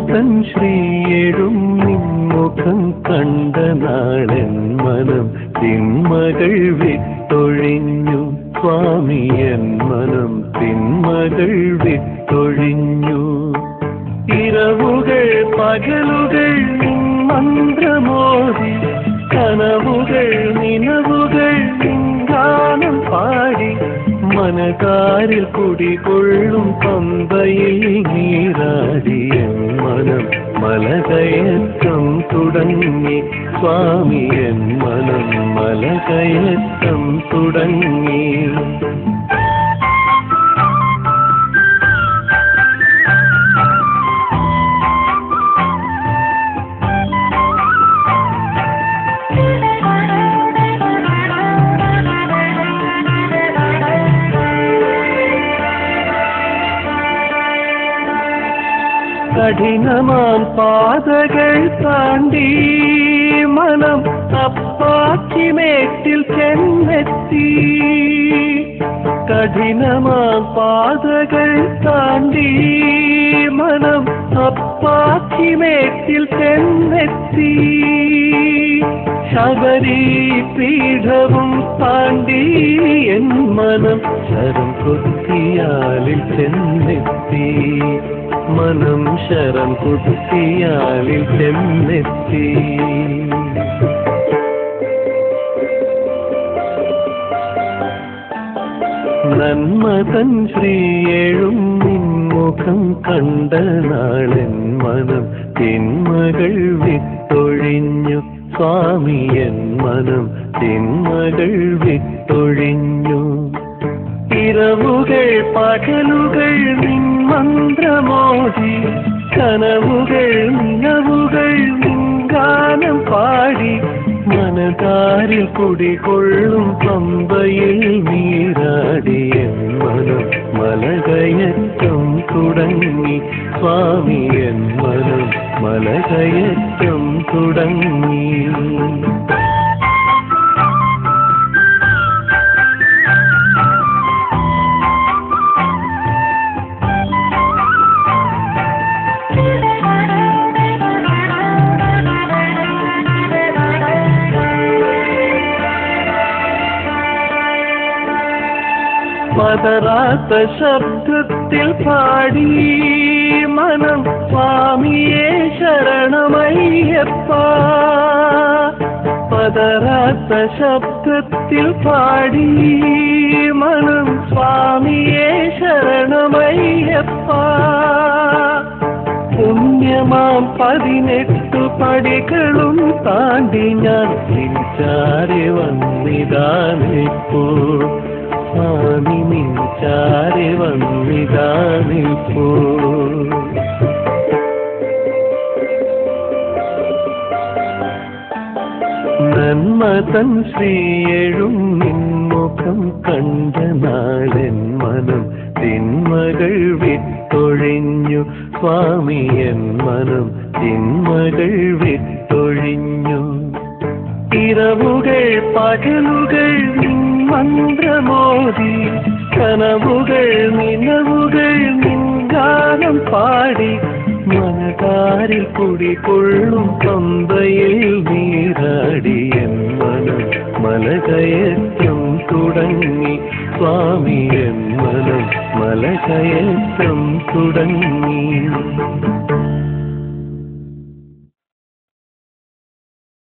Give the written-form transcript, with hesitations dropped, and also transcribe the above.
തൻ ശ്രീയെഴും നിൻമുഖം കണ്ട നാളൻ മനം തിന്മകൾ വിട്ടൊഴിഞ്ഞു സ്വാമി എൻ മനം തിന്മകൾ വിട്ടൊഴിഞ്ഞു ഇരവുകൾ പകലുകൾ നിൻ മന്ത്രമോദി കനവുകൾ നിലവുകൾ നിൻ ഗാനം പാടി മനകാരിൽ കുടികൊള്ളും പമ്പയിൽ നീരാടിയ മനം മലകയറ്റം തുടങ്ങി സ്വാമി എൻ മനം മലകയറ്റം തുടങ്ങി കഠിനമാം പാതകൾ താണ്ടി മനം അപ്പാച്ചിമേട്ടിൽ ചെന്നെത്തി കഠിനമാം പാതകൾ താണ്ടി മനം അപ്പാച്ചിമേട്ടിൽ ചെന്നെത്തി ശബരി പീഠവും താണ്ടി എൻ മനം ശരം കൊത്തിയാലിൽ ചെന്നെത്തി മനം ശരം കുത്തിയാലിൽ ചെന്നെത്തി നന്മ തൻ ശ്രീയെഴും നിൻമുഖം കണ്ട നാളൻ മനം തിന്മകൾ വിട്ടൊഴിഞ്ഞു സ്വാമി എൻ മനം തിന്മകൾ വിട്ടൊഴിഞ്ഞു ഇരവുകൾ പകലുകൾ നിൻ മന്ത്രമോദി കനവുകൾ നിലവുകൾ നിൻ ഗാനം പാടി മനതാരിൽ കുടികൊള്ളും പമ്പയിൽ നീരാടിയ മനം മലകയറ്റം തുടങ്ങി സ്വാമി എൻ മനം മലകയറ്റം തുടങ്ങി പതറാത്ത ശബ്ദത്തിൽ പാടി മനം സ്വാമിയേ ശരണമയ്യപ്പ പതറാത്ത ശബ്ദത്തിൽ പാടി മനം സ്വാമിയേ ശരണമയ്യപ്പ പുണ്യമാം 18 പടികളും താണ്ടി ഞാൻ നിൻചാരെ വന്നിതാനിപ്പോ സ്വാമി നിൻചാരെ വന്നിതാനിപ്പോ നന്മ തൻ ശ്രീയെഴും നിൻമുഖം കണ്ട നാളൻ മനം തിന്മകൾ വിട്ടൊഴിഞ്ഞു സ്വാമി എൻ മനം തിന്മകൾ വിട്ടൊഴിഞ്ഞു ഇരവുകൾ പകലുകൾ നിൻ മന്ത്രമോദി കനവുകൾ നിലവുകൾ നിൻ ഗാനം പാടി മനകാരിൽ കുടികൊള്ളും പമ്പയിൽ നീരാടിയ മനം മലകയറ്റം തുടങ്ങി സ്വാമി എൻ മനം മലകയറ്റം തുടങ്ങി